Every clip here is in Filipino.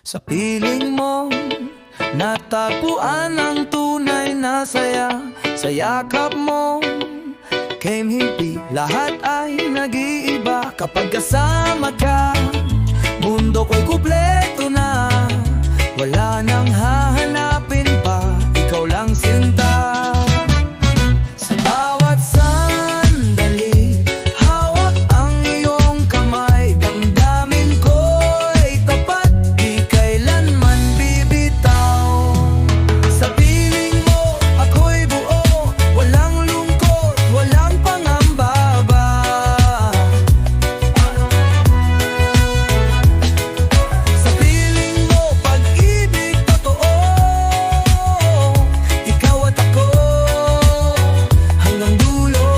Sa piling mo, natagpuan ang tunay na saya. Sa yakap mo, came hippie, lahat ay nag-iiba. Kapag kasama ka, mundo ko'y kumpleto na. Wala nang hahanapin pa, ikaw lang sinta. Sa bawat sandali, hawak ang iyong kamay. Damdamin ko'y tapat, di kailanman bibitaw. Sa piling mo, ako'y buo, walang lungkot, walang pangamba ba. Sa piling mo, pag-ibig totoo, ikaw at ako, hanggang dulo.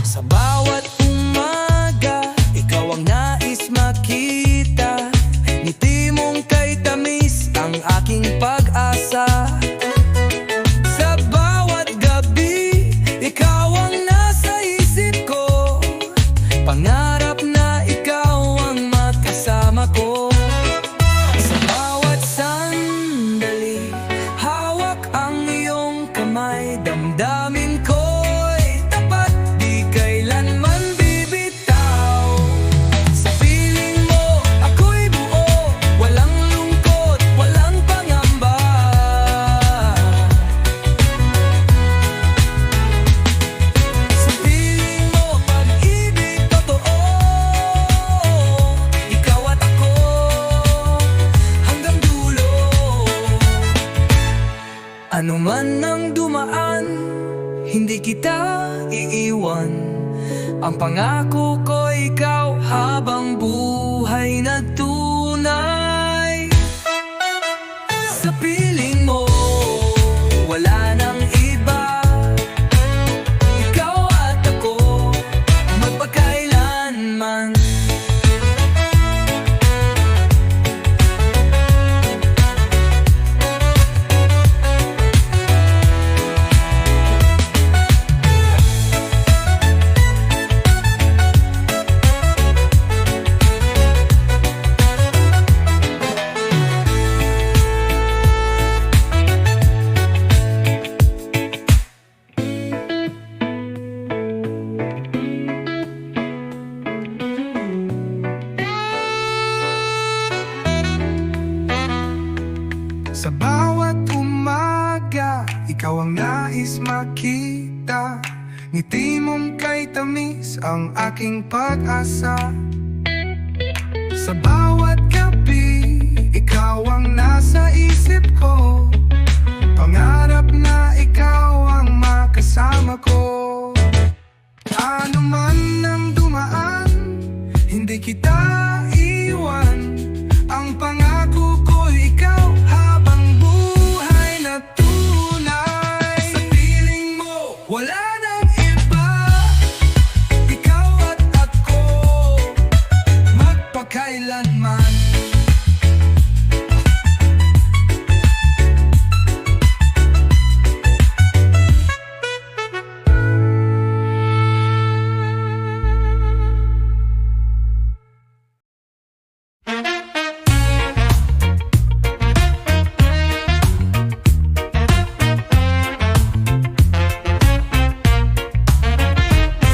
Sa bawat umaga, ikaw ang nais makita. Ngiti mong kay tamis, ang aking pag-asa. Sa bawat gabi, ikaw ang nasa isip ko. Pangarap na ikaw ang makasama ko. Sa bawat sandali, hawak ang iyong kamay. Damdamin ko'y tapat, di kailanman bibitaw. Sa piling mo, ako'y buo, walang lungkot, walang pangamba. Sa piling mo, pag-ibig totoo, ikaw at ako, hanggang dulo. Ano man ang dumaan, hindi kita iiwan. Ang pangako ko ikaw habang buhay na tunay. Sa piling mo, wala nang iba. Ikaw at ako, magpakailanman. Sa bawat umaga, ikaw ang nais makita. Ngiti mong kay tamis, ang aking pag-asa. Sa bawat gabi, ikaw ang nasa isip ko. Pangarap na ikaw ang makasama ko. Ano man ang dumaan, hindi kita iwan. Ang pangako ko ikaw habang buhay na tunay. Sa piling mo, wala nang iba. Ikaw at ako, magpakailanman.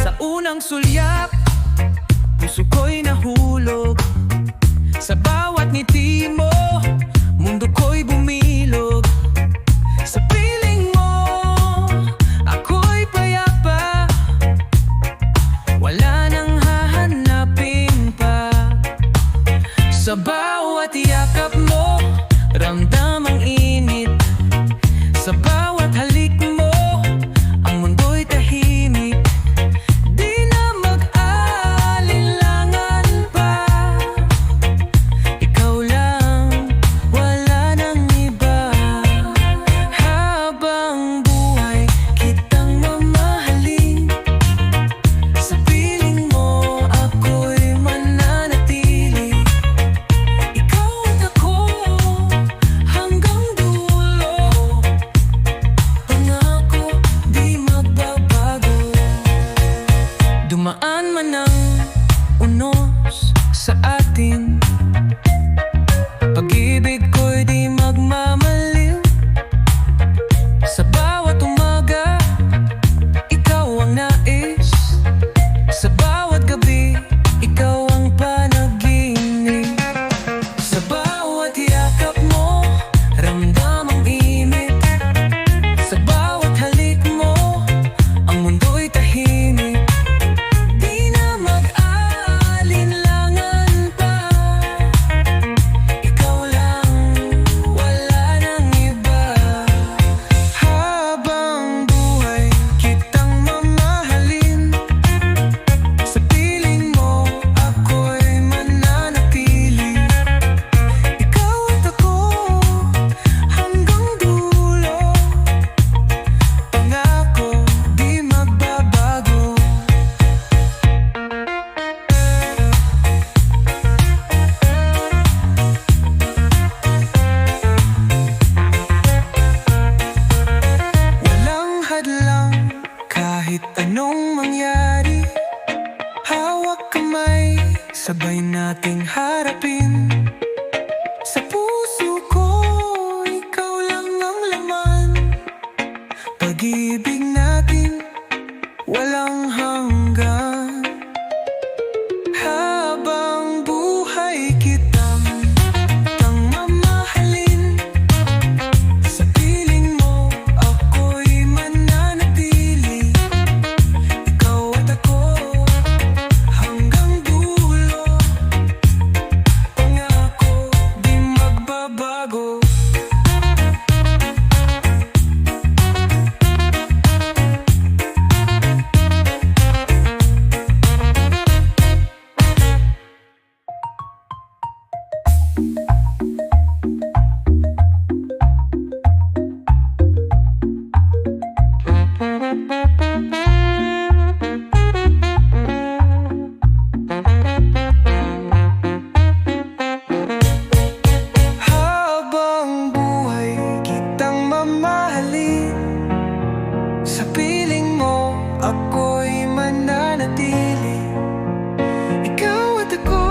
Sa unang sulyak, puso ko'y nahulog. Sa bawat ngiti mo, mundo ko'y bumilog. Sa piling mo, ako'y payapa. Wala nang hahanapin pa. Sa bawat yakap mo, ramdam ang init. Sa bawat halik mo, ang mundo'y tahimik. Di na mag-alinlangan pa. Ikaw lang, wala nang iba. Habang buhay, kitang mamahalin. Sa piling mo, ako'y mananatili. Ikaw at ako, ating harapin. Sa puso ko, ikaw lang ang laman. Pag-ibig natin, walang hanggan. Habang buhay kitang mamahalin. Sa piling mo, ako'y mananatili. Ikaw at ako, hanggang dulo. Pangako, di magbabago. Habang buhay kitang mamahalin. Sa piling mo, ako'y mananatili. Ikaw at ako,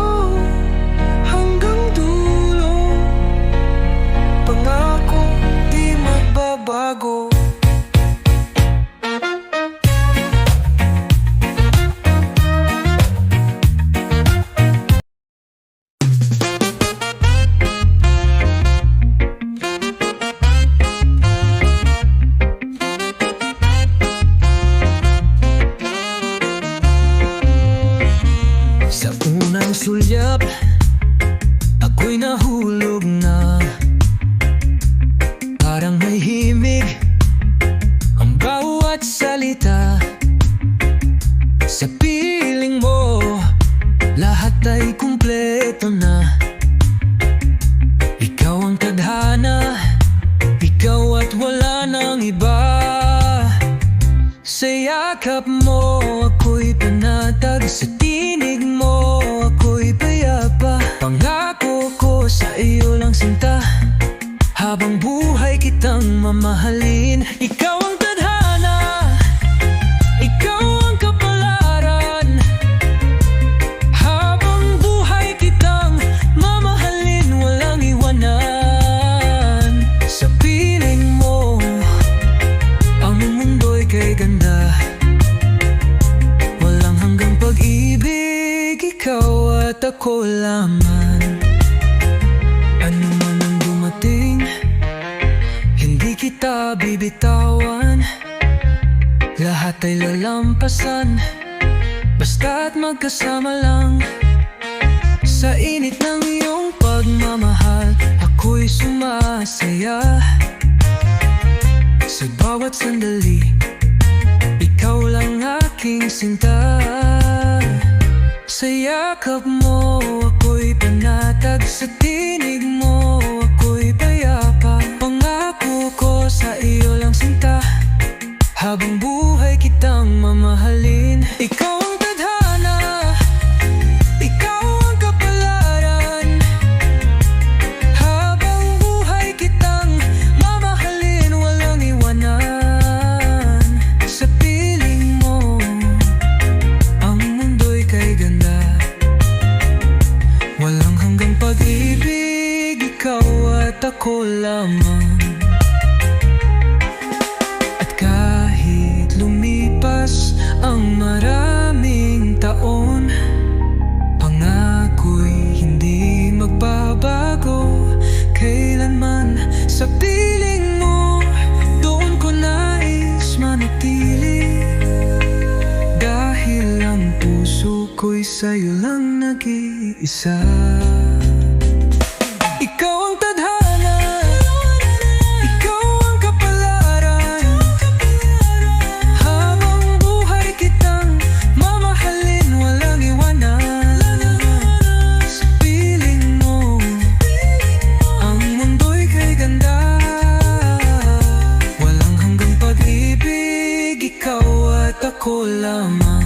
hanggang dulo. Pangako, di magbabago. Sa unang sulyap, ako'y nahulog na. Parang may himig ang bawat salita. Sa piling mo, lahat ay kumpleto na. Ikaw ang tadhana, ikaw at wala nang iba. Sa yakap mo, ako'y panatag. Sa tinig mo, ako'y payapa. Pangako ko sa iyo lang sinta. Habang buhay kitang mamahalin. Ikaw ang tadhana, ikaw ang kapalaran. Habang buhay kitang mamahalin, walang iwanan. Sa piling mo, ang mundo'y kay ganda. Walang hanggang pag-ibig, ikaw at ako lamang. Ano man ang dumating, hindi kita bibitawan. Lahat ay lalampasan, basta't magkasama lang. Sa init ng iyong pagmamahal, ako'y sumasaya. Sa bawat sandali, ikaw lang aking sinta. Sa yakap mo, ako'y panatag. Sa tinig mo, ako'y payapa. Pangako ko sa iyo lang sinta. Habang buhay kitang mamahalin. Ikaw ang tadhana, ikaw ang kapalaran. Habang buhay kitang mamahalin, walang iwanan. Sa piling mo, ang mundo'y kay ganda. Walang hanggang pag-ibig, ikaw at ako lamang. At kahit lumipas ang maraming taon, pangako'y hindi magbabago kailanman. Sa piling mo, doon ko nais manatili. Dahil ang puso ko'y sa'yo lang nag-iisa. Ikaw ang tadhana, ikaw ang kapalaran. Habang buhay kitang mamahalin, walang iwanan. Sa piling mo, ang mundo'y kay ganda. Walang hanggang pag-ibig, ikaw at ako lamang.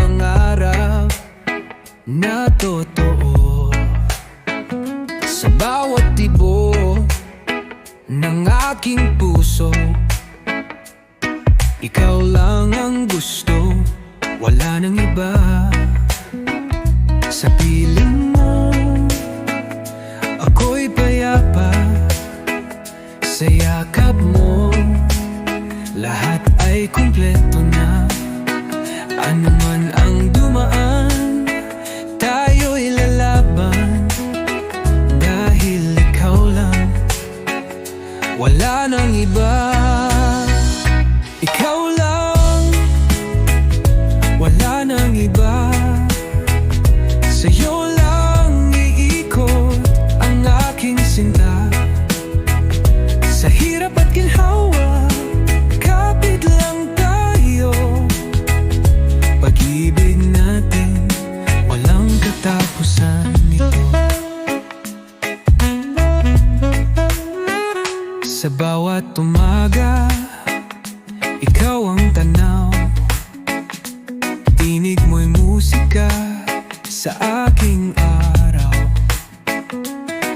pangarap na totoo. Sa bawat tibok ng aking puso, ikaw lang ang gusto, wala nang iba. Sa piling mo, ako'y payapa. Sa yakap mo, lahat ay kumpleto na. Ano man ang dumaan, tayo'y lalaban. Dahil ikaw lang, wala nang iba. Ikaw lang, wala nang iba. Sa'yo lang iikot ang aking sinta. Sa hirap at ginhawa, kapit lang tayo. Pag-ibig natin, walang katapusan nito. Sa bawat umaga, ikaw ang tanaw. Tinig mo'y musika sa aking araw.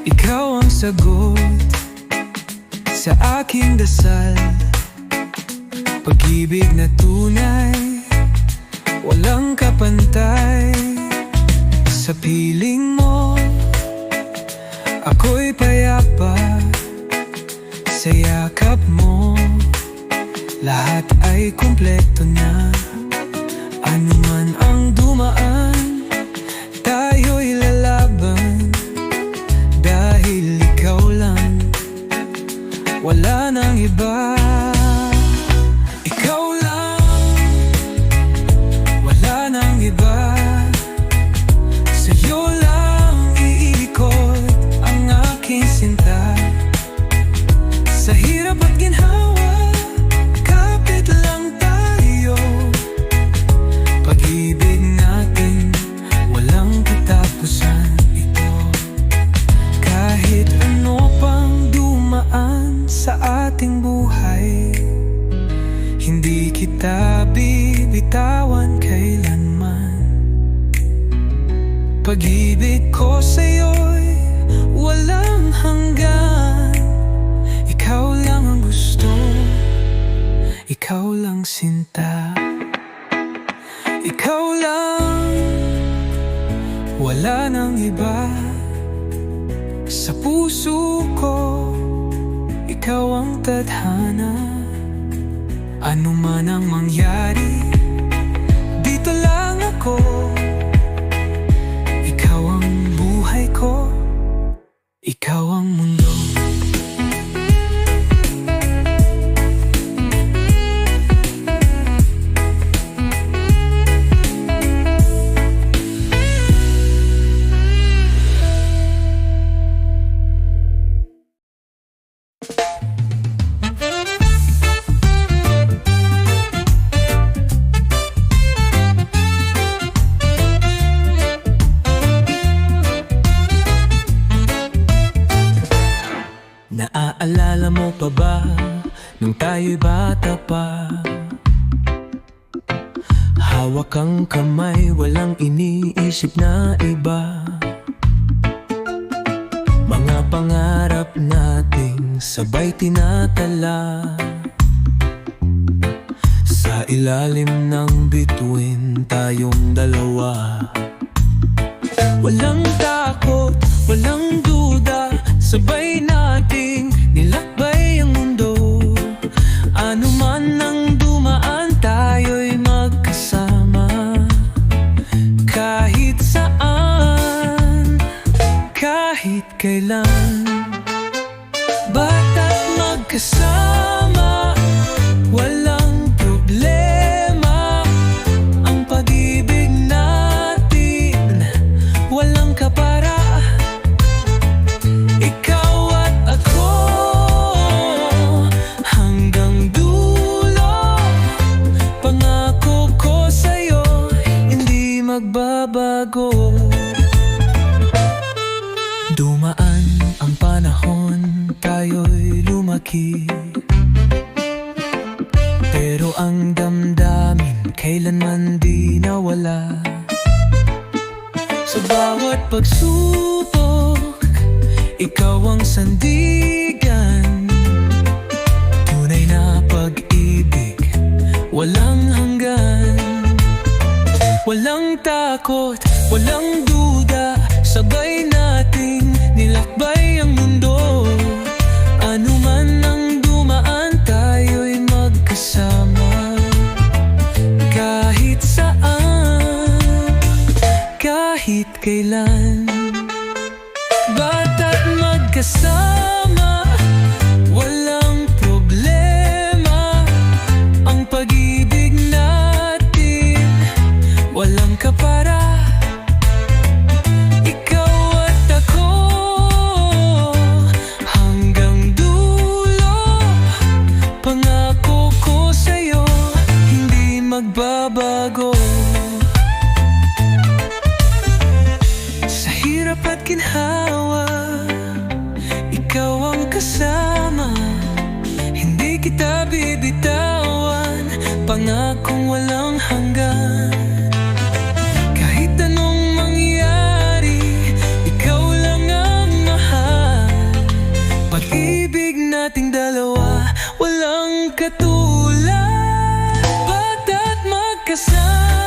Ikaw ang sagot sa aking dasal. Pag-ibig na tunay, walang kapantay. Sa piling mo, ako'y payapa. Sa yakap mo, lahat ay kumpleto na. Ano man ang dumaan, tayo'y lalaban. Dahil ikaw lang, wala nang iba. Ikaw lang, wala nang iba. Sa'yo lang iikot ang aking sinta. Sa hirap at ginhawa, kapit lang tayo. Pag-ibig natin, walang katapusan ito. Kahit ano pang dumaan sa ating buhay, hindi kita bibitawan kailanman. Pag-ibig ko sa'yo'y walang hanggan. Ikaw lang ang gusto, ikaw lang sinta. Ikaw lang, wala nang iba. Sa puso ko, ikaw ang tadhana. Ano man ang mangyari, dito lang ako. Ikaw ang buhay ko, ikaw ang mundo. Naaalala mo pa ba nung tayo'y bata pa? Hawak ang kamay, walang iniisip na iba. Mga pangarap nating sabay tinatala. Sa ilalim ng bituin tayong dalawa. Walang takot, walang duda, sabay nating nilakbay ang mundo. Ano man ang dumaan, tayo'y magkasama. Kahit saan, kahit kailan, bata't magkasama, walang problema. Ang pag-ibig natin, walang kapara. Ikaw at ako, hanggang dulo. Pangako ko sa'yo, hindi magbabago. Dumaan ang panahon, tayo'y lumaki. Pero ang damdamin kailanman di nawala. Sa bawat pagsubok, ikaw ang sandigan. Tunay na pag-ibig, walang hanggan. Walang takot, walang duda, sabay nating nilakbay ang mundo. Ano man ang dumaan, tayo'y magkasama. Kahit saan, kahit kailan, bata't magkasama, walang problema. Ang pag-ibig natin, walang kapara. Ikaw at ako, hanggang dulo. Pangako ko sa'yo, hindi magbabago. Sa hirap at ginhawa, ikaw ang kasama. Hindi kita bibitawan, pangakong walang hanggan. Kahit anong mangyari, ikaw lang ang mahal. Pag-ibig nating dalawa, walang katulad. Bata't magkasama,